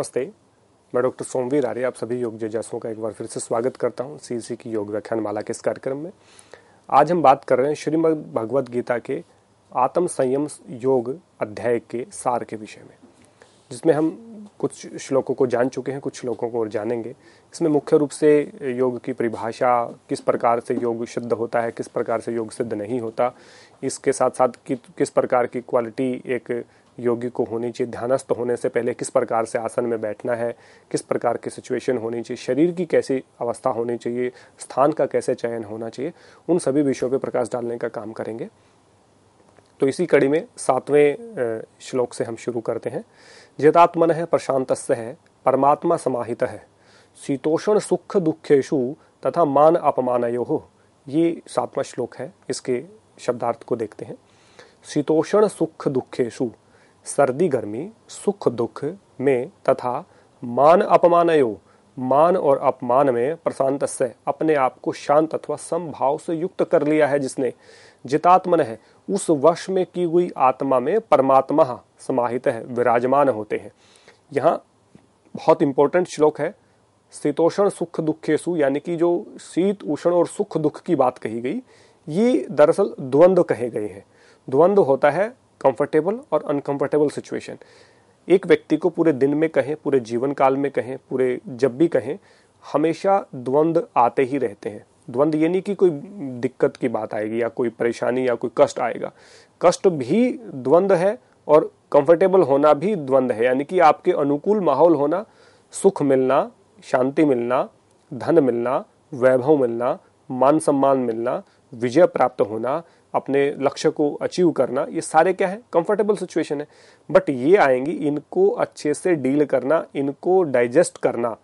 नमस्ते, मैं डॉक्टर सोमवीर आर्य आप सभी योग जिज्ञासुओं का एक बार फिर से स्वागत करता हूं सीसी की योग व्याख्यान माला के इस कार्यक्रम में। आज हम बात कर रहे हैं श्रीमद् भगवद गीता के आत्म संयम योग अध्याय के सार के विषय में, जिसमें हम कुछ श्लोकों को जान चुके हैं, कुछ श्लोकों को और जानेंगे। इसमें मुख्य रूप से योग की परिभाषा, किस प्रकार से योग सिद्ध होता है, किस प्रकार से योग सिद्ध नहीं होता, इसके साथ साथ किस प्रकार की क्वालिटी एक योगी को होनी चाहिए, ध्यानस्थ होने से पहले किस प्रकार से आसन में बैठना है, किस प्रकार की सिचुएशन होनी चाहिए, शरीर की कैसी अवस्था होनी चाहिए, स्थान का कैसे चयन होना चाहिए, उन सभी विषयों पर प्रकाश डालने का काम करेंगे। तो इसी कड़ी में 7वें श्लोक से हम शुरू करते हैं। जितात्मनः प्रशान्तस्य परमात्मा समाहितः शीतोषण सुख दुखेषु तथा मान अपमानयोः। ये 7वां श्लोक है, इसके शब्दार्थ को देखते हैं। शीतोषण सुख दुखेषु, सर्दी गर्मी, सुख दुख में तथा मान अपमानयो, मान और अपमान में, प्रशान्तस्य अपने आप को शांत अथवा समभाव से युक्त कर लिया है जिसने। जितात्मन है, उस वश में की हुई आत्मा में परमात्मा समाहित है, विराजमान होते हैं। यहाँ बहुत इंपॉर्टेंट श्लोक है। शीतोषण सुख दुखेषु, यानी कि जो शीत उष्ण और सुख दुख की बात कही गई, ये दरअसल द्वंद्व कहे गए हैं। द्वंद्व होता है कंफर्टेबल और अनकंफर्टेबल सिचुएशन। एक व्यक्ति को पूरे दिन में कहें, पूरे जीवन काल में कहें, पूरे जब भी कहें, हमेशा द्वंद्व आते ही रहते हैं। द्वंद्व ये नहीं कि कोई दिक्कत की बात आएगी या कोई परेशानी या कोई कष्ट आएगा। कष्ट भी द्वंद्व है और कंफर्टेबल होना भी द्वंद्व है, यानी कि आपके अनुकूल माहौल होना, सुख मिलना, शांति मिलना, धन मिलना, वैभव मिलना, मान सम्मान मिलना, विजय प्राप्त होना, अपने लक्ष्य को अचीव करना, ये सारे क्या है? कंफर्टेबल सिचुएशन है। बट ये आएंगी, इनको अच्छे से डील करना, इनको डाइजेस्ट करना,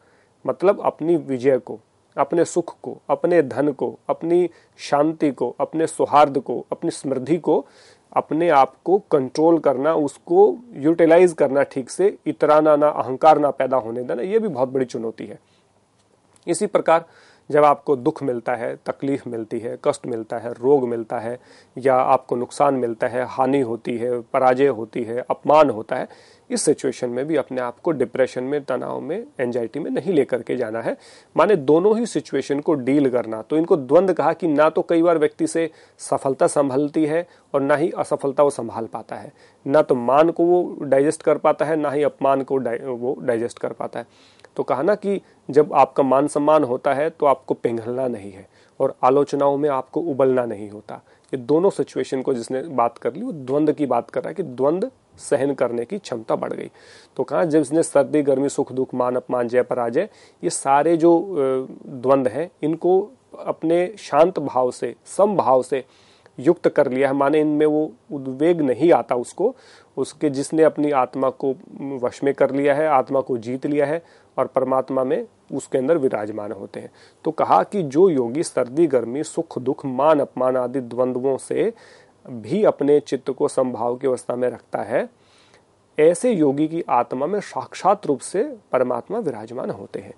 मतलब अपनी विजय को, अपने सुख को, अपने धन को, अपनी शांति को, अपने सौहार्द को, अपनी समृद्धि को, अपने आप को कंट्रोल करना, उसको यूटिलाइज करना ठीक से, इतराना ना, अहंकार ना पैदा होने देना, ये भी बहुत बड़ी चुनौती है। इसी प्रकार जब आपको दुख मिलता है, तकलीफ मिलती है, कष्ट मिलता है, रोग मिलता है, या आपको नुकसान मिलता है, हानि होती है, पराजय होती है, अपमान होता है, इस सिचुएशन में भी अपने आप को डिप्रेशन में, तनाव में, एंजाइटी में नहीं लेकर के जाना है। माने दोनों ही सिचुएशन को डील करना। तो इनको द्वंद्व कहा कि ना तो कई बार व्यक्ति से सफलता संभलती है और ना ही असफलता वो संभाल पाता है, ना तो मान को वो डाइजेस्ट कर पाता है, ना ही अपमान को वो डाइजेस्ट कर पाता है। तो कहा ना कि जब आपका मान सम्मान होता है तो आपको पिघलना नहीं है और आलोचनाओं में आपको उबलना नहीं होता। ये दोनों सिचुएशन को जिसने बात कर ली, वो द्वंद्व की बात कर रहा है कि द्वंद्व सहन करने की क्षमता बढ़ गई। तो कहा जब इसने सर्दी गर्मी, सुख दुख, मान अपमान, जय पराजय, ये सारे जो द्वंद्व हैं, इनको अपने शांत भाव से, समभाव से युक्त कर लिया है। माने इनमें वो उद्वेग नहीं आता उसके जिसने अपनी आत्मा को वश में कर लिया है, आत्मा को जीत लिया है और परमात्मा में उसके अंदर विराजमान होते हैं। तो कहा कि जो योगी सर्दी गर्मी, सुख दुख, मान अपमान आदि द्वंद्वों से भी अपने चित्त को समभाव की अवस्था में रखता है, ऐसे योगी की आत्मा में साक्षात रूप से परमात्मा विराजमान होते हैं।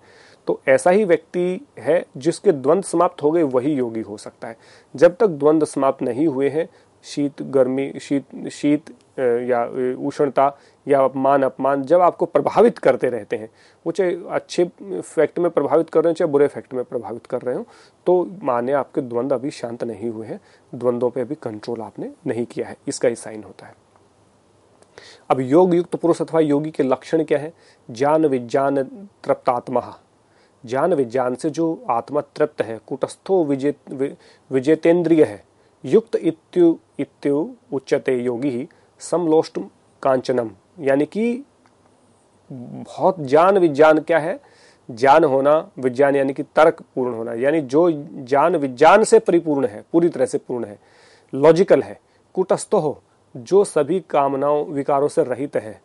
तो ऐसा ही व्यक्ति है जिसके द्वंद्व समाप्त हो गए, वही योगी हो सकता है। जब तक द्वंद्व समाप्त नहीं हुए हैं, शीत गर्मी, शीत या उष्णता या मान अपमान जब आपको प्रभावित करते रहते हैं, वो चाहे अच्छे फैक्ट में प्रभावित कर रहे हैं चाहे बुरे फैक्ट में प्रभावित कर रहे हो, तो माने आपके द्वंद्व अभी शांत नहीं हुए हैं, द्वंद्वों पे अभी कंट्रोल आपने नहीं किया है, इसका ही साइन होता है। अब योग युक्त पुरुष अथवा योगी के लक्षण क्या है? ज्ञान विज्ञान तृप्तात्मा। ज्ञान विज्ञान से जो आत्मा तृप्त है, कुटस्थो विजेतेंद्रिय है, युक्त इत्यु उच्यते योगी समलोष्ट कांचनम। यानी कि बहुत ज्ञान विज्ञान क्या है? ज्ञान होना, विज्ञान यानी कि तर्क पूर्ण होना, यानी जो ज्ञान विज्ञान से परिपूर्ण है, पूरी तरह से पूर्ण है, लॉजिकल है। कुटस्थ हो, जो सभी कामनाओं विकारों से रहित है।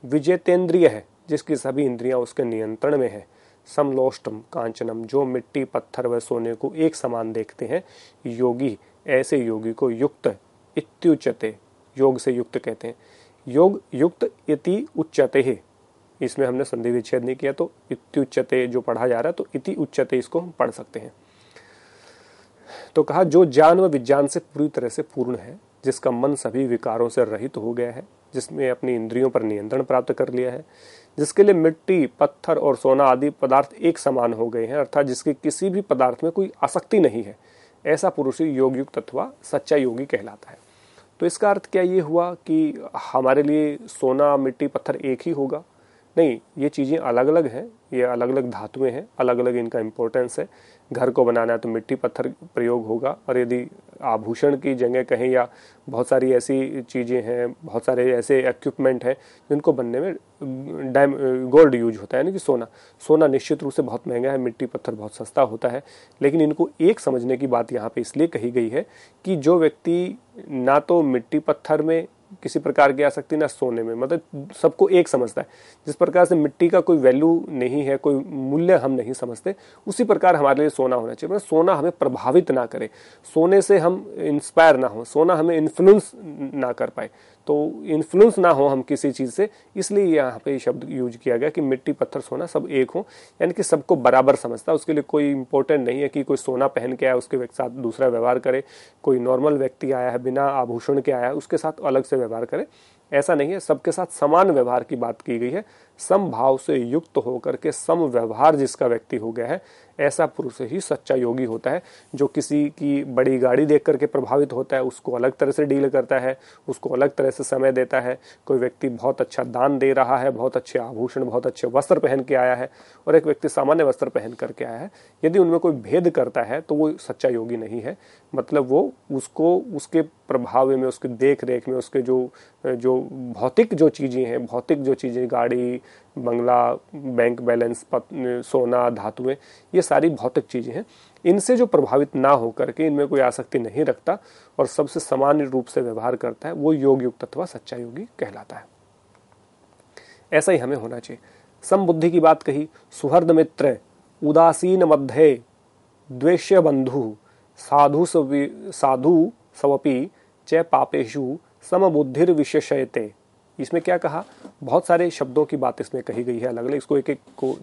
विजेतेंद्रिय है, जिसकी सभी इंद्रियां उसके नियंत्रण में है। समलोष्टम कांचनम, जो मिट्टी पत्थर व सोने को एक समान देखते हैं। योगी, ऐसे योगी को युक्त इत्युच्यते, योग से युक्त कहते हैं। योग युक्त इति उच्यते है, इसमें हमने संधि विच्छेद नहीं किया, तो इत्युच्यते जो पढ़ा जा रहा है, तो इति उच्यते इसको हम पढ़ सकते हैं। तो कहा जो ज्ञान व विज्ञान से पूरी तरह से पूर्ण है, जिसका मन सभी विकारों से रहित हो गया है, जिसमें अपनी इंद्रियों पर नियंत्रण प्राप्त कर लिया है, जिसके लिए मिट्टी, पत्थर और सोना आदि पदार्थ एक समान हो गए हैं, अर्थात जिसके किसी भी पदार्थ में कोई आसक्ति नहीं है, ऐसा पुरुष ही योग युक्त अथवा सच्चा योगी कहलाता है। तो इसका अर्थ क्या ये हुआ कि हमारे लिए सोना, मिट्टी, पत्थर एक ही होगा? नहीं, ये चीज़ें अलग अलग हैं, ये अलग अलग धातुएं हैं, अलग अलग इनका इम्पोर्टेंस है। घर को बनाना है तो मिट्टी पत्थर प्रयोग होगा, और यदि आभूषण की जगह कहें या बहुत सारी ऐसी चीज़ें हैं, बहुत सारे ऐसे इक्विपमेंट हैं जिनको बनने में गोल्ड यूज होता है, यानी कि सोना निश्चित रूप से बहुत महंगा है, मिट्टी पत्थर बहुत सस्ता होता है। लेकिन इनको एक समझने की बात यहाँ पे इसलिए कही गई है कि जो व्यक्ति ना तो मिट्टी पत्थर में किसी प्रकार की आसक्ति, ना सोने में, मतलब सबको एक समझता है। जिस प्रकार से मिट्टी का कोई वैल्यू नहीं है, कोई मूल्य हम नहीं समझते, उसी प्रकार हमारे लिए सोना होना चाहिए। मतलब सोना हमें प्रभावित ना करे, सोने से हम इंस्पायर ना हो, सोना हमें इन्फ्लुएंस ना कर पाए, तो इन्फ्लुएंस ना हो हम किसी चीज़ से, इसलिए यहाँ पे शब्द यूज किया गया कि मिट्टी पत्थर सोना सब एक हो, यानी कि सबको बराबर समझता है। उसके लिए कोई इंपॉर्टेंट नहीं है कि कोई सोना पहन के आया उसके साथ दूसरा व्यवहार करे, कोई नॉर्मल व्यक्ति आया है बिना आभूषण के आया है उसके साथ अलग से व्यवहार करे, ऐसा नहीं है। सबके साथ समान व्यवहार की बात की गई है। समभाव से युक्त होकर के सम व्यवहार जिसका व्यक्ति हो गया है, ऐसा पुरुष ही सच्चा योगी होता है। जो किसी की बड़ी गाड़ी देख करके प्रभावित होता है, उसको अलग तरह से डील करता है, उसको अलग तरह से समय देता है। कोई व्यक्ति बहुत अच्छा दान दे रहा है, बहुत अच्छे आभूषण, बहुत अच्छे वस्त्र पहन के आया है, और एक व्यक्ति सामान्य वस्त्र पहन करके आया है, यदि उनमें कोई भेद करता है तो वो सच्चा योगी नहीं है। मतलब वो उसको उसके प्रभाव में, उसके देख रेख में, उसके जो भौतिक जो चीज़ें हैं, भौतिक जो चीज़ें, गाड़ी, बंगला, बैंक बैलेंस, सोना, धातुएं, ये सारी भौतिक चीज़ें हैं, इनसे जो प्रभावित ना हो करके, इनमें कोई आसक्ति नहीं रखता और सबसे समान रूप से व्यवहार करता है, वो योग युक्त अथवा सच्चा योगी कहलाता है। ऐसा ही हमें होना चाहिए। समबुद्धि की बात कही, सुहृद मित्र, उदासीन मध्य, द्वेष्य बंधु, साधु स्वपि च पापेषु समबुद्धिर विशेषयते। इसमें क्या कहा? बहुत सारे शब्दों की बात इसमें कही गई है अलग अलग, इसको एक एक को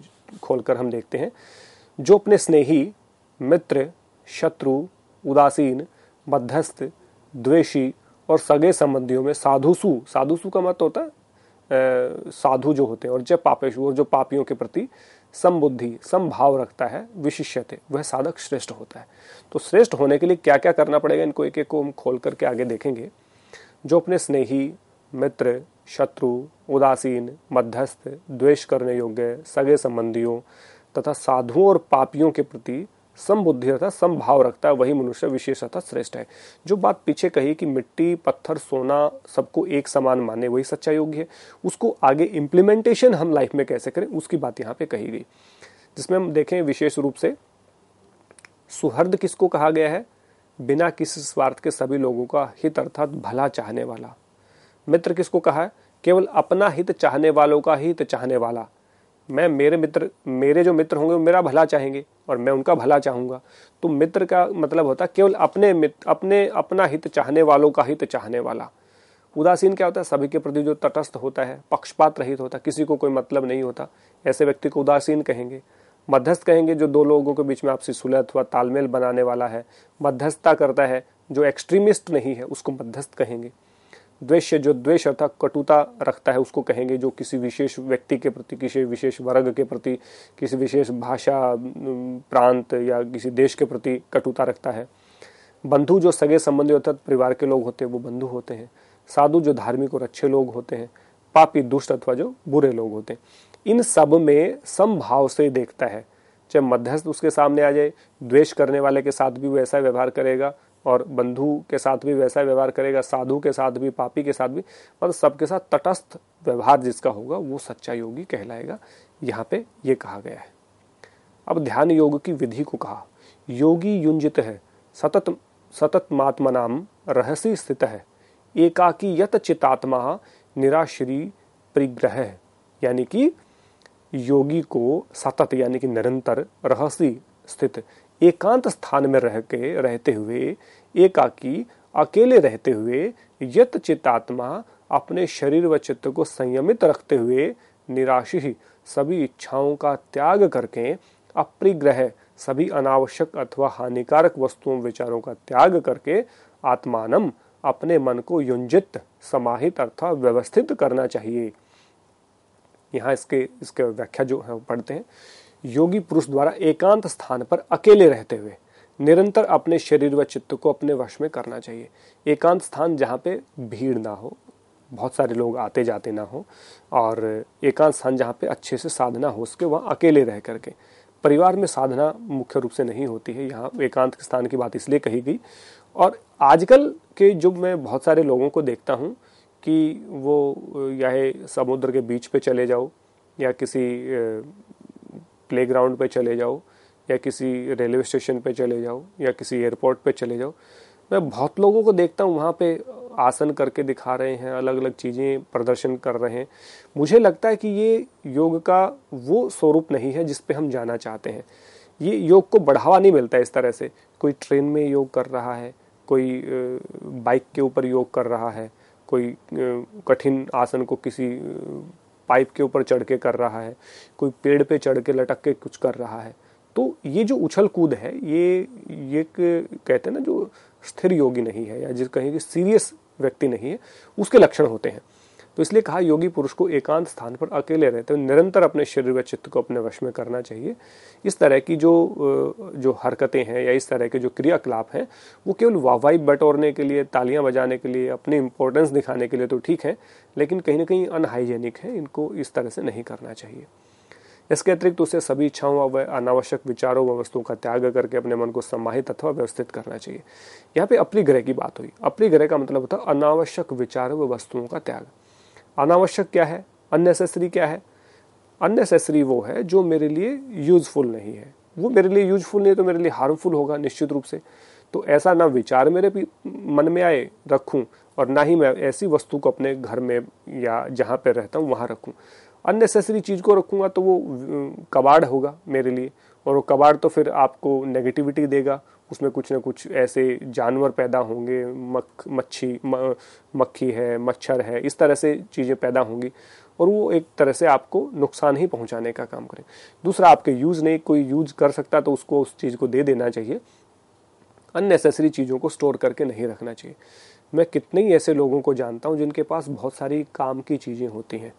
खोलकर हम देखते हैं। जो अपने स्नेही, मित्र, शत्रु, उदासीन, मध्यस्थ, द्वेषी और सगे संबंधियों में साधुसु का मत होता है साधु जो होते हैं, और जब पापेशु, और जो पापियों के प्रति समबुद्धि, समभाव रखता है, विशिष्यते, वह साधक श्रेष्ठ होता है। तो श्रेष्ठ होने के लिए क्या क्या करना पड़ेगा, इनको एक एक को हम खोल करके आगे देखेंगे। जो अपने स्नेही, मित्र, शत्रु, उदासीन, मध्यस्थ, द्वेष करने योग्य, सगे संबंधियों तथा साधुओं और पापियों के प्रति समबुद्धि अर्थात समभाव रखता है, वही मनुष्य विशेष अर्थात श्रेष्ठ है। जो बात पीछे कही कि मिट्टी, पत्थर, सोना सबको एक समान माने, वही सच्चा योगी है। उसको आगे इम्प्लीमेंटेशन हम लाइफ में कैसे करें, उसकी बात यहाँ पे कही गई, जिसमें हम देखें विशेष रूप से सुहृद किसको कहा गया है? बिना किसी स्वार्थ के सभी लोगों का हित अर्थात भला चाहने वाला। मित्र किसको कहा है? केवल अपना हित चाहने वालों का हित चाहने वाला। मेरे जो मित्र होंगे वो मेरा भला चाहेंगे और मैं उनका भला चाहूंगा। तो मित्र का मतलब होता है केवल अपना हित चाहने वालों का हित चाहने वाला। उदासीन क्या होता है? सभी के प्रति जो तटस्थ होता है, पक्षपात रहित होता है, किसी को कोई मतलब नहीं होता, ऐसे व्यक्ति को उदासीन कहेंगे। मध्यस्थ कहेंगे जो दो लोगों के बीच में आपसी सुलह अथवा तालमेल बनाने वाला है, मध्यस्थता करता है, जो एक्सट्रीमिस्ट नहीं है, उसको मध्यस्थ कहेंगे। द्वेष्य, जो द्वेष अर्थात कटुता रखता है, उसको कहेंगे। जो किसी विशेष व्यक्ति के प्रति, किसी विशेष वर्ग के प्रति, किसी विशेष भाषा, प्रांत या किसी देश के प्रति कटुता रखता है। बंधु, जो सगे संबंधी अर्थात परिवार के लोग होते हैं, वो बंधु होते हैं। साधु, जो धार्मिक और अच्छे लोग होते हैं। पापी, दुष्ट अथवा जो बुरे लोग होते हैं। इन सब में समभाव से देखता है। चाहे मध्यस्थ उसके सामने आ जाए, द्वेष करने वाले के साथ भी वैसा व्यवहार करेगा और बंधु के साथ भी वैसा व्यवहार करेगा, साधु के साथ भी, पापी के साथ भी, मतलब सबके साथ तटस्थ व्यवहार जिसका होगा वो सच्चा योगी कहलाएगा। यहाँ पे ये कहा गया है। अब ध्यान योग की विधि को कहा। योगी युंजित है, सतत मात्मनाम रहस्य स्थित है, एकाकी यत चितात्मा निराश्री परिग्रह। यानी कि योगी को सतत यानी कि निरंतर, रहस्य स्थित, एकांत स्थान में रहते हुए, एकाकी अकेले रहते हुए, यत चित्तात्मा अपने शरीर व चित्त को संयमित रखते हुए, निराशी सभी इच्छाओं का त्याग करके, अप्रिग्रह सभी अनावश्यक अथवा हानिकारक वस्तुओं विचारों का त्याग करके, आत्मानम अपने मन को युंजित, समाहित अर्थात व्यवस्थित करना चाहिए। यहाँ इसके व्याख्या जो है पढ़ते हैं। योगी पुरुष द्वारा एकांत स्थान पर अकेले रहते हुए निरंतर अपने शरीर व चित्त को अपने वश में करना चाहिए। एकांत स्थान जहाँ पे भीड़ ना हो, बहुत सारे लोग आते जाते ना हो, और एकांत स्थान जहाँ पे अच्छे से साधना हो उसके, वहाँ अकेले रह करके। परिवार में साधना मुख्य रूप से नहीं होती है, यहाँ एकांत स्थान की बात इसलिए कही गई। और आजकल के जो मैं बहुत सारे लोगों को देखता हूँ कि वो या समुद्र के बीच पे चले जाओ, या किसी प्लेग्राउंड पे चले जाओ, या किसी रेलवे स्टेशन पे चले जाओ, या किसी एयरपोर्ट पे चले जाओ, मैं बहुत लोगों को देखता हूँ वहाँ पे आसन करके दिखा रहे हैं, अलग अलग चीज़ें प्रदर्शन कर रहे हैं। मुझे लगता है कि ये योग का वो स्वरूप नहीं है जिस पे हम जाना चाहते हैं। ये योग को बढ़ावा नहीं मिलता इस तरह से। कोई ट्रेन में योग कर रहा है, कोई बाइक के ऊपर योग कर रहा है, कोई कठिन आसन को किसी पाइप के ऊपर चढ़ के कर रहा है, कोई पेड़ पे चढ़ के लटक के कुछ कर रहा है। तो ये जो उछल कूद है, ये कहते हैं ना, जो स्थिर योगी नहीं है या जिस कहीं की सीरियस व्यक्ति नहीं है, उसके लक्षण होते हैं। तो इसलिए कहा योगी पुरुष को एकांत स्थान पर अकेले रहते हुए निरंतर अपने शरीर व चित्त को अपने वश में करना चाहिए। इस तरह की जो हरकतें हैं या इस तरह के जो क्रियाकलाप हैं, वो केवल वाहवाही बटोरने के लिए, तालियां बजाने के लिए, अपनी इंपॉर्टेंस दिखाने के लिए तो ठीक है, लेकिन कहीं ना कहीं अनहाइजेनिक है। इनको इस तरह से नहीं करना चाहिए। इसके अतिरिक्त उसे सभी इच्छाओं व अनावश्यक विचारों व वस्तुओं का त्याग करके अपने मन को समाहित अथवा व्यवस्थित करना चाहिए। यहाँ पे अपरिग्रह की बात हुई। अपरिग्रह का मतलब होता है अनावश्यक विचारों व वस्तुओं का त्याग। अनावश्यक क्या है, अननेसेसरी क्या है? अननेसेसरी वो है जो मेरे लिए यूजफुल नहीं है। वो मेरे लिए यूजफुल नहीं है तो मेरे लिए हार्मफुल होगा निश्चित रूप से। तो ऐसा ना विचार मेरे मन में आए रखूं, और ना ही मैं ऐसी वस्तु को अपने घर में या जहाँ पे रहता हूँ वहाँ रखूं। अननेसेसरी चीज को रखूंगा तो वो कबाड़ होगा मेरे लिए, और वो कबाड़ तो फिर आपको नेगेटिविटी देगा। उसमें कुछ ना कुछ ऐसे जानवर पैदा होंगे, मक्खी है, मच्छर है, इस तरह से चीजें पैदा होंगी, और वो एक तरह से आपको नुकसान ही पहुंचाने का काम करें। दूसरा, आपके यूज नहीं, कोई यूज कर सकता तो उसको उस चीज को दे देना चाहिए। अननेसेसरी चीजों को स्टोर करके नहीं रखना चाहिए। मैं कितने ही ऐसे लोगों को जानता हूं जिनके पास बहुत सारी काम की चीजें होती हैं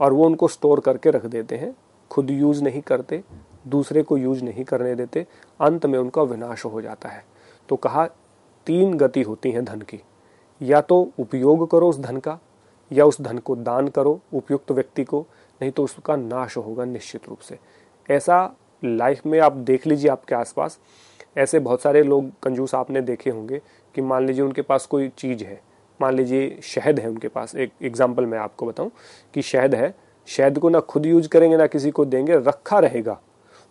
और वो उनको स्टोर करके रख देते हैं, खुद यूज नहीं करते, दूसरे को यूज नहीं करने देते, अंत में उनका विनाश हो जाता है। तो कहा 3 गति होती है धन की, या तो उपयोग करो उस धन का, या उस धन को दान करो उपयुक्त व्यक्ति को, नहीं तो उसका नाश होगा निश्चित रूप से। ऐसा लाइफ में आप देख लीजिए, आपके आसपास ऐसे बहुत सारे लोग कंजूस आपने देखे होंगे कि मान लीजिए उनके पास कोई चीज है, मान लीजिए शहद है उनके पास। एक एग्जाम्पल मैं आपको बताऊं कि शहद है, शहद को ना खुद यूज करेंगे ना किसी को देंगे, रखा रहेगा।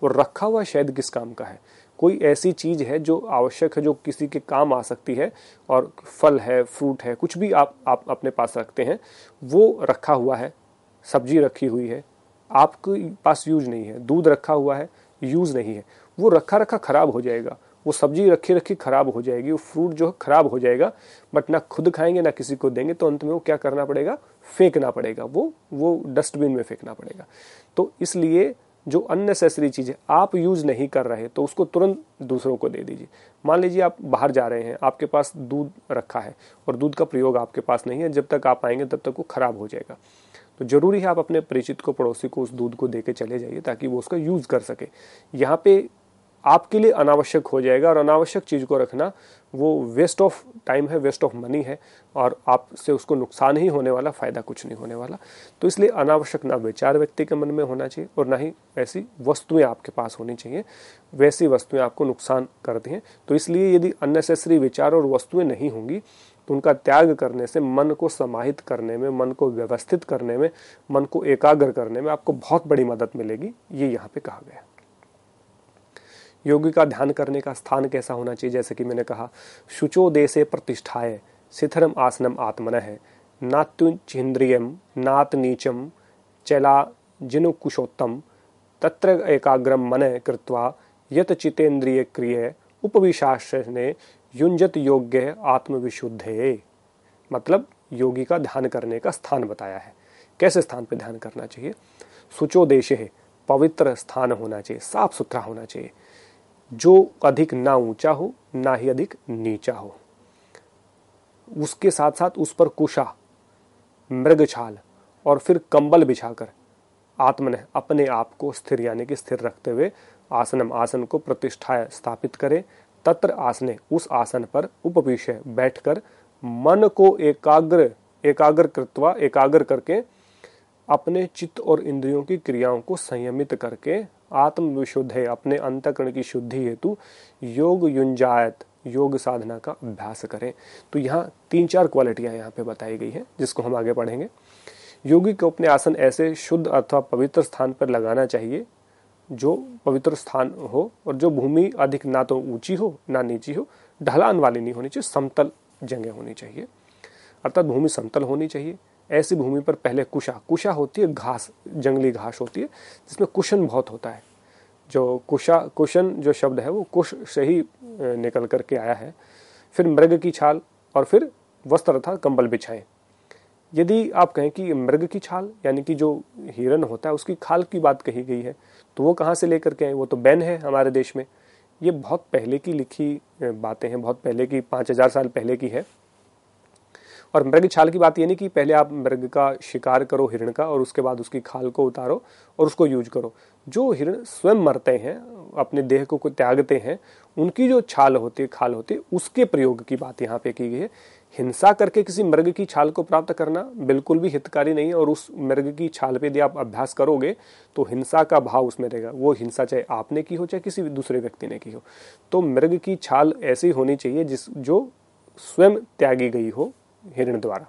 और रखा हुआ शहद किस काम का है? कोई ऐसी चीज है जो आवश्यक है, जो किसी के काम आ सकती है, और फल है, फ्रूट है, कुछ भी आप अपने पास रखते हैं, वो रखा हुआ है। सब्जी रखी हुई है, आपके पास यूज नहीं है। दूध रखा हुआ है, यूज नहीं है, वो रखा रखा खराब हो जाएगा। वो सब्जी रखी रखी खराब हो जाएगी, वो फ्रूट जो है खराब हो जाएगा। बट ना खुद खाएंगे ना किसी को देंगे, तो अंत में वो क्या करना पड़ेगा? फेंकना पड़ेगा, वो डस्टबिन में फेंकना पड़ेगा। तो इसलिए जो अननेसेसरी चीजें आप यूज नहीं कर रहे तो उसको तुरंत दूसरों को दे दीजिए। मान लीजिए आप बाहर जा रहे हैं, आपके पास दूध रखा है और दूध का प्रयोग आपके पास नहीं है, जब तक आप आएंगे तब तक वो खराब हो जाएगा। तो जरूरी है आप अपने परिचित को, पड़ोसी को उस दूध को देके चले जाइए ताकि वो उसका यूज कर सके। यहाँ पे आपके लिए अनावश्यक हो जाएगा, और अनावश्यक चीज को रखना वो वेस्ट ऑफ टाइम है, वेस्ट ऑफ मनी है, और आपसे उसको नुकसान ही होने वाला, फायदा कुछ नहीं होने वाला। तो इसलिए अनावश्यक ना विचार व्यक्ति के मन में होना चाहिए, और ना ही ऐसी वस्तुएं आपके पास होनी चाहिए, वैसी वस्तुएं आपको नुकसान करती हैं। तो इसलिए यदि अननेसेसरी विचार और वस्तुएं नहीं होंगी तो उनका त्याग करने से मन को समाहित करने में, मन को व्यवस्थित करने में, मन को एकाग्र करने में आपको बहुत बड़ी मदद मिलेगी। ये यहाँ पे कहा गया। योगी का ध्यान करने का स्थान कैसा होना चाहिए? जैसे कि मैंने कहा, शुचो देशे प्रतिष्ठाय शिथिरम आसनम आत्मनः नात्युच्छिन्द्रियम नात नीचम चला जिनुकुशोत्तम तत्र एकाग्रम मनः कृत्वा यत चितेन्द्रिय क्रिय उपविशासने युंजत योग्य आत्मविशुद्धे। मतलब योगी का ध्यान करने का स्थान बताया है। कैसे स्थान पे ध्यान करना चाहिए? शुचो देशे, पवित्र स्थान होना चाहिए, साफ सुथरा होना चाहिए, जो अधिक ना ऊंचा हो ना ही अधिक नीचा हो। उसके साथ साथ उस पर कुशा, मृगछाल और फिर कंबल बिछाकर आत्मनः अपने आप को स्थिर यानी कि स्थिर रखते हुए आसनम आसन को प्रतिष्ठाय स्थापित करे, तत्र आसने उस आसन पर उपविश्य बैठकर मन को एकाग्र करके अपने चित्त और इंद्रियों की क्रियाओं को संयमित करके आत्म विशुद्ध है अपने अंतःकरण की शुद्धि हेतु योग युंजायत योग साधना का अभ्यास करें। तो यहाँ 3-4 क्वालिटियां यहाँ पे बताई गई हैं जिसको हम आगे पढ़ेंगे। योगी को अपने आसन ऐसे शुद्ध अथवा पवित्र स्थान पर लगाना चाहिए जो पवित्र स्थान हो और जो भूमि अधिक ना तो ऊंची हो ना नीची हो, ढलान वाली नहीं होनी चाहिए, समतल जगह होनी चाहिए, अर्थात भूमि समतल होनी चाहिए। ऐसी भूमि पर पहले कुशा होती है, घास, जंगली घास होती है जिसमें कुशन बहुत होता है। जो कुशन जो शब्द है वो कुश से ही निकल करके आया है। फिर मृग की छाल और फिर वस्त्र अर्थात कंबल बिछाएं। यदि आप कहें कि मृग की छाल यानी कि जो हिरन होता है उसकी खाल की बात कही गई है तो वो कहाँ से लेकर के आए? वो तो बैन है हमारे देश में। ये बहुत पहले की लिखी बातें हैं, बहुत पहले की, 5000 साल पहले की है। और मृग छाल की बात ये नहीं कि पहले आप मृग का शिकार करो हिरण का और उसके बाद उसकी खाल को उतारो और उसको यूज करो। जो हिरण स्वयं मरते हैं, अपने देह को त्यागते हैं, उनकी जो छाल होती है, खाल होती है, उसके प्रयोग की बात यहाँ पे की गई है। हिंसा करके किसी मृग की छाल को प्राप्त करना बिल्कुल भी हितकारी नहीं है। और उस मृग की छाल पे यदि आप अभ्यास करोगे तो हिंसा का भाव उसमें रहेगा। वो हिंसा चाहे आपने की हो चाहे किसी दूसरे व्यक्ति ने की हो। तो मृग की छाल ऐसी होनी चाहिए जो स्वयं त्यागी गई हो हिरण द्वारा।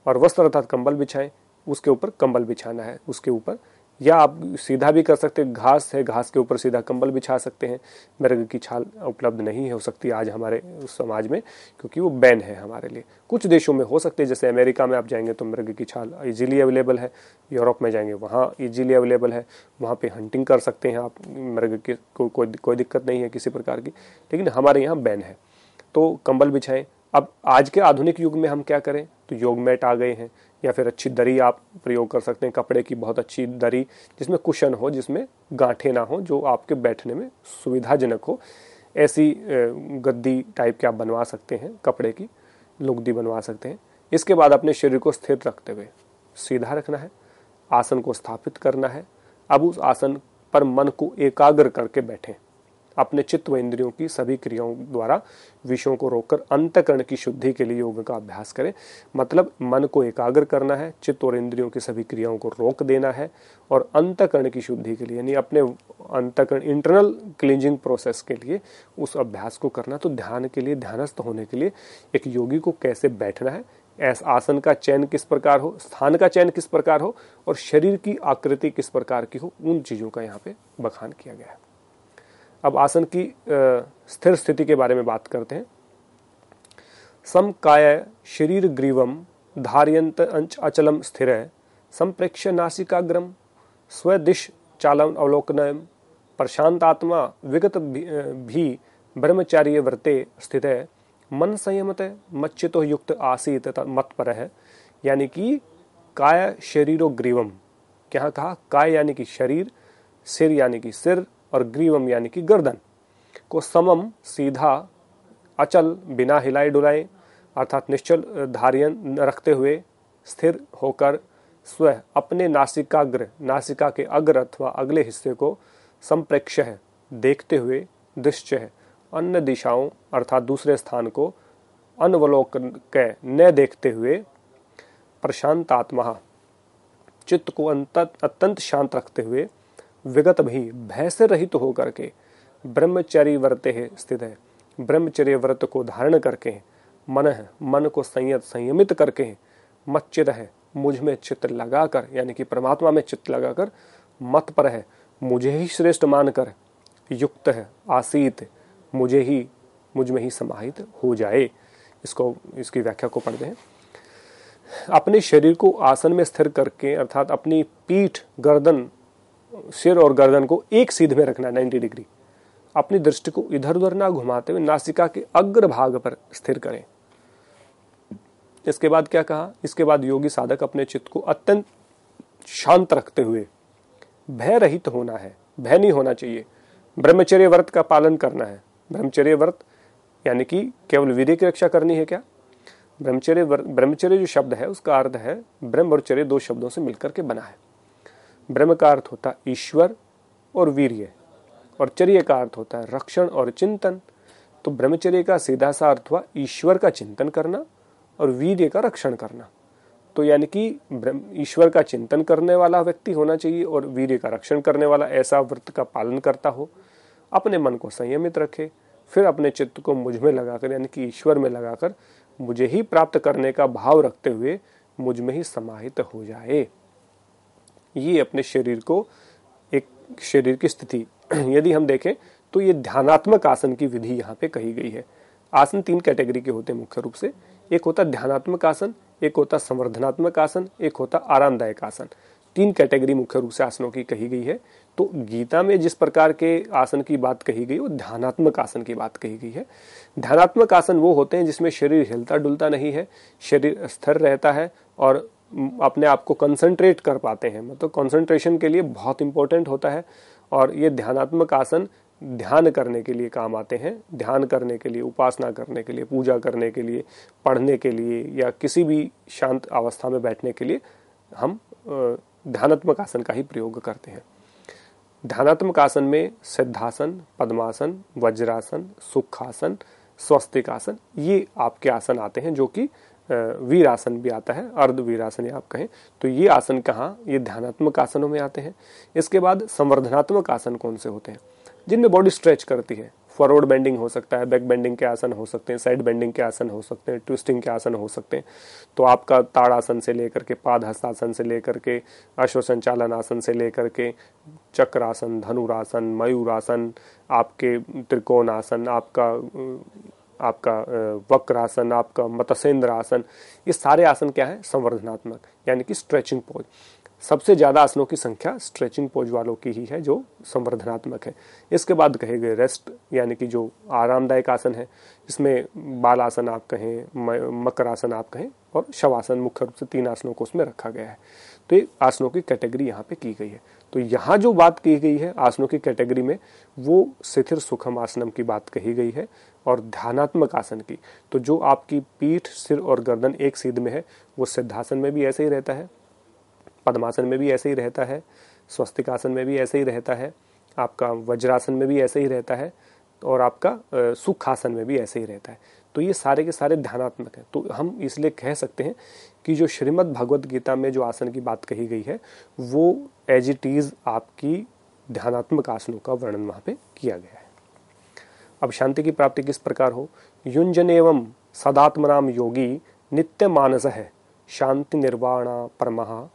और वस्त्र अर्थात कंबल बिछाएं, उसके ऊपर कंबल बिछाना है उसके ऊपर, या आप सीधा भी कर सकते हैं, घास है घास के ऊपर सीधा कंबल बिछा सकते हैं। मृग की छाल उपलब्ध नहीं हो सकती आज हमारे समाज में क्योंकि वो बैन है हमारे लिए। कुछ देशों में हो सकते हैं, जैसे अमेरिका में आप जाएंगे तो मृग की छाल इजीली अवेलेबल है, यूरोप में जाएंगे वहाँ इजीली अवेलेबल है, वहाँ पे हंटिंग कर सकते हैं आप मृग के, कोई दिक्कत नहीं है किसी प्रकार की। लेकिन हमारे यहाँ बैन है। तो कंबल बिछाएं। अब आज के आधुनिक युग में हम क्या करें, तो योग मैट आ गए हैं, या फिर अच्छी दरी आप प्रयोग कर सकते हैं, कपड़े की बहुत अच्छी दरी जिसमें कुशन हो, जिसमें गांठें ना हो, जो आपके बैठने में सुविधाजनक हो। ऐसी गद्दी टाइप के आप बनवा सकते हैं, कपड़े की लुगदी बनवा सकते हैं। इसके बाद अपने शरीर को स्थिर रखते हुए सीधा रखना है, आसन को स्थापित करना है। अब उस आसन पर मन को एकाग्र करके बैठें, अपने चित्त व इंद्रियों की सभी क्रियाओं द्वारा विषयों को रोककर अंतःकरण की शुद्धि के लिए योग का अभ्यास करें। मतलब मन को एकाग्र करना है, चित्त और इंद्रियों की सभी क्रियाओं को रोक देना है और अंतःकरण की शुद्धि के लिए यानी अपने अंतःकरण इंटरनल क्लींजिंग प्रोसेस के लिए उस अभ्यास को करना। तो ध्यान के लिए, ध्यानस्थ होने के लिए एक योगी को कैसे बैठना है, आसन का चयन किस प्रकार हो, स्थान का चयन किस प्रकार हो और शरीर की आकृति किस प्रकार की हो, उन चीजों का यहाँ पे बखान किया गया है। अब आसन की स्थिर स्थिति के बारे में बात करते हैं। समकाय शरीर ग्रीवम धारयंत अचलम स्थिर संप्रेक्ष्य नासिकाग्रम स्वदिश चालम अवलोकनयम प्रशांतात्मा विगत भी ब्रह्मचार्य व्रते स्थित है मन संयमत मच्चितो युक्त आसीत मत्पर है। यानी कि काय शरीरो ग्रीवम, क्या कहा, काय यानी कि शरीर, सिर यानी कि सिर और ग्रीवम यानी कि गर्दन को समम सीधा, अचल बिना हिलाए डुलाए अर्थात निश्चल धार्यन रखते हुए, स्थिर होकर स्वयं अपने नासिकाग्र, नासिका के अग्र अथवा अगले हिस्से को संप्रेक्ष्य है देखते हुए, दृश्य है अन्य दिशाओं अर्थात दूसरे स्थान को अनवलोकन के न देखते हुए, प्रशांत आत्मा चित्त को अत्यंत शांत रखते हुए, विगत भी भय से रहित होकर के ब्रह्मचर्य व्रते है स्थित है, ब्रह्मचर्य व्रत को धारण करके मन को संयमित करके मच्चित है मुझ में चित्त लगाकर यानी कि परमात्मा में चित्त लगाकर, मत पर है मुझे ही श्रेष्ठ मानकर, युक्त है आसीत मुझ में ही समाहित हो जाए। इसकी व्याख्या को पढ़ते हैं। अपने शरीर को आसन में स्थिर करके अर्थात अपनी पीठ, गर्दन, सिर और गर्दन को एक सीध में रखना 90 डिग्री। अपनी दृष्टि को इधर उधर ना घुमाते हुए नासिका के अग्र भाग पर स्थिर करें। इसके बाद क्या कहा, इसके बाद योगी साधक अपने चित्त को अत्यंत शांत रखते हुए भय रहित होना है, भय नहीं होना चाहिए, ब्रह्मचर्य व्रत का पालन करना है। ब्रह्मचर्य व्रत यानी कि केवल वीर्य की रक्षा करनी है क्या? ब्रह्मचर्य जो शब्द है उसका अर्थ है ब्रह्म और चर्य, दो शब्दों से मिलकर के बना है। ब्रह्म का अर्थ होता है ईश्वर और वीर्य, और चर्य का अर्थ होता है रक्षण और चिंतन। तो ब्रह्मचर्य का सीधा सा अर्थ हुआ ईश्वर का चिंतन करना और वीर्य का रक्षण करना। तो यानी कि ईश्वर का चिंतन करने वाला व्यक्ति होना चाहिए और वीर्य का रक्षण करने वाला ऐसा व्रत का पालन करता हो, अपने मन को संयमित रखे, फिर अपने चित्त को मुझ में लगाकर यानी कि ईश्वर में लगाकर मुझे ही प्राप्त करने का भाव रखते हुए मुझ में ही समाहित हो जाए। ये अपने शरीर को, एक शरीर की स्थिति यदि हम देखें तो ये ध्यानात्मक आसन की विधि यहाँ पे कही गई है। आसन 3 कैटेगरी के होते हैं मुख्य रूप से। एक होता ध्यानात्मक आसन, एक होता संवर्धनात्मक आसन, एक होता आरामदायक आसन। 3 कैटेगरी मुख्य रूप से आसनों की कही गई है। तो गीता में जिस प्रकार के आसन की बात कही गई वो ध्यानात्मक आसन की बात कही गई है। ध्यानात्मक आसन वो होते हैं जिसमें शरीर हिलता डुलता नहीं है, शरीर स्थिर रहता है और अपने आप को कंसंट्रेट कर पाते हैं। मतलब कंसंट्रेशन के लिए बहुत इंपॉर्टेंट होता है। और ये ध्यानात्मक आसन ध्यान करने के लिए काम आते हैं, ध्यान करने के लिए, उपासना करने के लिए, पूजा करने के लिए, पढ़ने के लिए या किसी भी शांत अवस्था में बैठने के लिए हम ध्यानात्मक आसन का ही प्रयोग करते हैं। ध्यानात्मक आसन में सिद्धासन, पद्मासन, वज्रासन, सुखासन, स्वस्तिकासन ये आपके आसन आते हैं, जो कि वीरासन भी आता है, अर्ध वीरासन आप कहें तो ये आसन कहाँ, ये ध्यानात्मक आसनों में आते हैं। इसके बाद संवर्धनात्मक आसन कौन से होते हैं, जिनमें बॉडी स्ट्रेच करती है। फॉरवर्ड बेंडिंग हो सकता है, बैक बेंडिंग के आसन हो सकते हैं, साइड बेंडिंग के आसन हो सकते हैं, ट्विस्टिंग के आसन हो सकते हैं। तो आपका ताड़ासन से लेकर के पादहस्तासन से लेकर के अश्वसंचालन आसन से लेकर के चक्रासन, धनुरासन, मयूरासन, आपके त्रिकोण आसन, आपका वक्रासन, आपका मत्स्येंद्र आसन, ये सारे आसन क्या है, संवर्धनात्मक यानी कि स्ट्रेचिंग पोज। सबसे ज्यादा आसनों की संख्या स्ट्रेचिंग पोज वालों की ही है जो संवर्धनात्मक है। इसके बाद कहे गए रेस्ट यानी कि जो आरामदायक आसन है, इसमें बाल आसन आप कहें, मकर आसन आप कहें और शवासन, मुख्य रूप से 3 आसनों को उसमें रखा गया है। तो ये आसनों की कैटेगरी यहाँ पे की गई है। तो यहाँ जो बात की गई है आसनों की कैटेगरी में, वो शिथिर सुखम आसनम की बात कही गई है और ध्यानात्मक आसन की। तो जो आपकी पीठ, सिर और गर्दन एक सीध में है, वो सिद्धासन में भी ऐसे ही रहता है, पद्मासन में भी ऐसे ही रहता है, स्वस्तिकासन में भी ऐसे ही रहता है, आपका वज्रासन में भी ऐसे ही रहता है और आपका सुखासन में भी ऐसे ही रहता है। तो ये सारे के सारे ध्यानात्मक है। तो हम इसलिए कह सकते हैं कि जो श्रीमद् भगवद गीता में जो आसन की बात कही गई है वो एज इट इज आपकी ध्यानात्मक आसनों का वर्णन वहां पे किया गया है। अब शांति की प्राप्ति किस प्रकार हो, युंजन एवं सदात्मनाम योगी नित्य मानस है शांति निर्वाणा परमः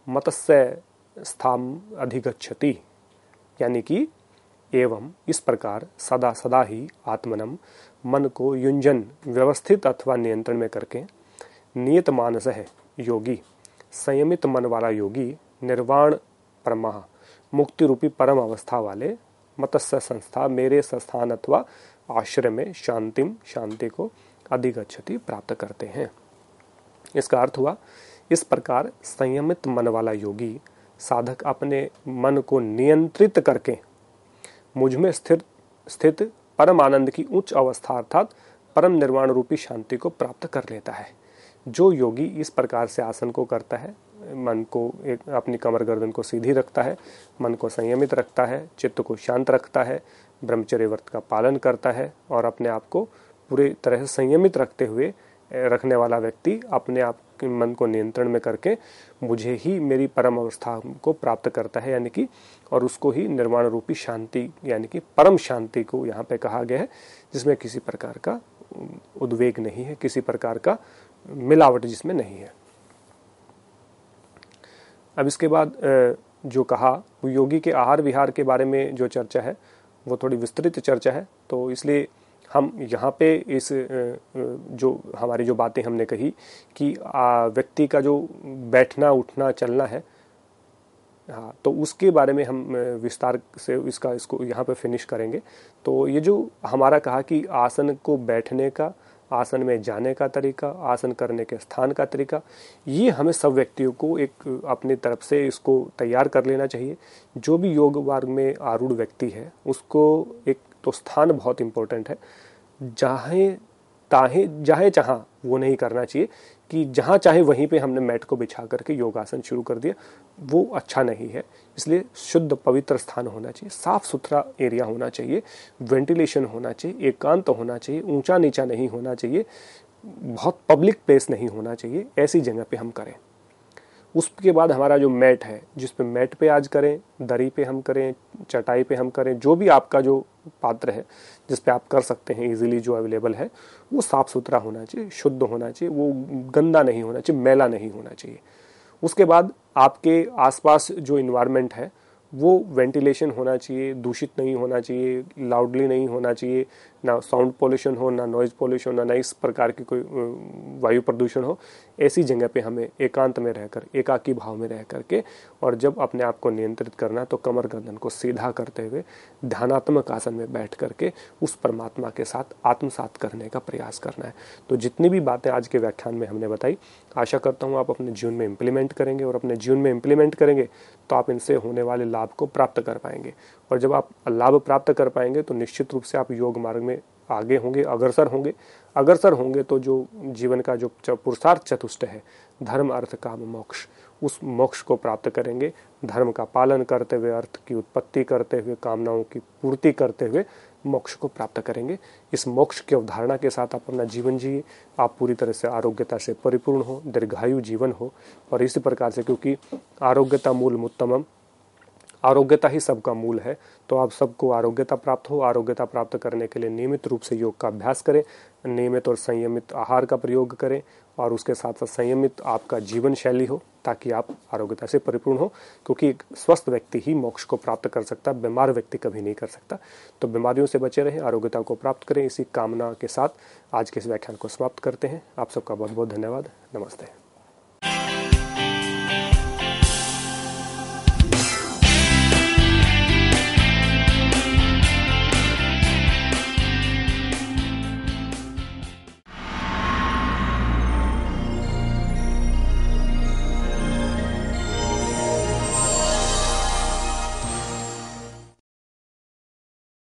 मतस्य स्थाम अधिगच्छति। यानी कि एवं इस प्रकार सदा सदा ही आत्मनम मन को युंजन व्यवस्थित अथवा नियंत्रण में करके नियत मानस है योगी, संयमित मन वाला योगी, निर्वाण परमः मुक्ति रूपी परम अवस्था वाले, मतस्य संस्था मेरे संस्थान अथवा आश्रय में शांतिम शांति को अधिगच्छति प्राप्त करते हैं। इसका अर्थ हुआ इस प्रकार संयमित मन वाला योगी साधक अपने मन को नियंत्रित करके मुझ में स्थित परम आनंद की उच्च अवस्था अर्थात परम निर्वाण रूपी शांति को प्राप्त कर लेता है। जो योगी इस प्रकार से आसन को करता है, मन को एक अपनी कमर गर्दन को सीधी रखता है, मन को संयमित रखता है, चित्त को शांत रखता है, ब्रह्मचर्य व्रत का पालन करता है और अपने आप को पूरी तरह से संयमित रखते हुए रखने वाला व्यक्ति अपने आप के मन को नियंत्रण में करके मुझे ही मेरी परम अवस्था को प्राप्त करता है, यानी कि और उसको ही निर्वाण रूपी शांति यानी कि परम शांति को यहाँ पे कहा गया है, जिसमें किसी प्रकार का उद्वेग नहीं है, किसी प्रकार का मिलावट जिसमें नहीं है। अब इसके बाद जो कहा वो योगी के आहार विहार के बारे में जो चर्चा है वो थोड़ी विस्तृत चर्चा है, तो इसलिए हम यहाँ पे इस जो हमारी जो बातें हमने कही कि व्यक्ति का जो बैठना उठना चलना है, हाँ, तो उसके बारे में हम विस्तार से इसको यहाँ पे फिनिश करेंगे। तो ये जो हमारा कहा कि आसन को बैठने का, आसन में जाने का तरीका, आसन करने के स्थान का तरीका, ये हमें सब व्यक्तियों को एक अपनी तरफ से इसको तैयार कर लेना चाहिए। जो भी योग मार्ग में आरूढ़ व्यक्ति है उसको एक तो स्थान बहुत इंपॉर्टेंट है, जहाँ तहाँ वो नहीं करना चाहिए, कि जहाँ चाहे वहीं पे हमने मैट को बिछा करके योगासन शुरू कर दिया, वो अच्छा नहीं है। इसलिए शुद्ध पवित्र स्थान होना चाहिए, साफ सुथरा एरिया होना चाहिए, वेंटिलेशन होना चाहिए, एकांत होना चाहिए, ऊंचा नीचा नहीं होना चाहिए, बहुत पब्लिक प्लेस नहीं होना चाहिए, ऐसी जगह पे हम करें। उसके बाद हमारा जो मैट है, जिस पे मैट पे आज करें, दरी पे हम करें, चटाई पे हम करें, जो भी आपका जो पात्र है जिस पे आप कर सकते हैं इजीली, जो अवेलेबल है, वो साफ़ सुथरा होना चाहिए, शुद्ध होना चाहिए, वो गंदा नहीं होना चाहिए, मैला नहीं होना चाहिए। उसके बाद आपके आसपास जो इन्वायरमेंट है वो वेंटिलेशन होना चाहिए, दूषित नहीं होना चाहिए, लाउडली नहीं होना चाहिए, ना साउंड पोल्यूशन हो, ना नॉइज पोल्यूशन, ना इस प्रकार की कोई वायु प्रदूषण हो। ऐसी जगह पे हमें एकांत में रहकर, एकाकी भाव में रह करके, और जब अपने आप को नियंत्रित करना तो कमर गर्दन को सीधा करते हुए ध्यानात्मक आसन में बैठ करके उस परमात्मा के साथ आत्मसात करने का प्रयास करना है। तो जितनी भी बातें आज के व्याख्यान में हमने बताई, आशा करता हूँ आप अपने जीवन में इम्प्लीमेंट करेंगे, और अपने जीवन में इम्प्लीमेंट करेंगे तो आप इनसे होने वाले लाभ को प्राप्त कर पाएंगे। और जब आप लाभ प्राप्त कर पाएंगे तो निश्चित रूप से आप योग मार्ग में आगे होंगे, अग्रसर होंगे। तो जो जीवन का जो पुरुषार्थ चतुष्ट है, धर्म अर्थ काम मोक्ष, उस मोक्ष को प्राप्त करेंगे। धर्म का पालन करते हुए, अर्थ की उत्पत्ति करते हुए, कामनाओं की पूर्ति करते हुए मोक्ष को प्राप्त करेंगे। इस मोक्ष की अवधारणा के साथ आप अपना जीवन जिए, आप पूरी तरह से आरोग्यता से परिपूर्ण हो, दीर्घायु जीवन हो। और इसी प्रकार से, क्योंकि आरोग्यता मूल उत्तमम, आरोग्यता ही सबका मूल है, तो आप सबको आरोग्यता प्राप्त हो। आरोग्यता प्राप्त करने के लिए नियमित रूप से योग का अभ्यास करें, नियमित और संयमित आहार का प्रयोग करें, और उसके साथ साथ संयमित आपका जीवन शैली हो, ताकि आप आरोग्यता से परिपूर्ण हो। क्योंकि एक स्वस्थ व्यक्ति ही मोक्ष को प्राप्त कर सकता है, बीमार व्यक्ति कभी नहीं कर सकता। तो बीमारियों से बचे रहें, आरोग्यता को प्राप्त करें। इसी कामना के साथ आज के इस व्याख्यान को समाप्त करते हैं। आप सबका बहुत बहुत धन्यवाद। नमस्ते।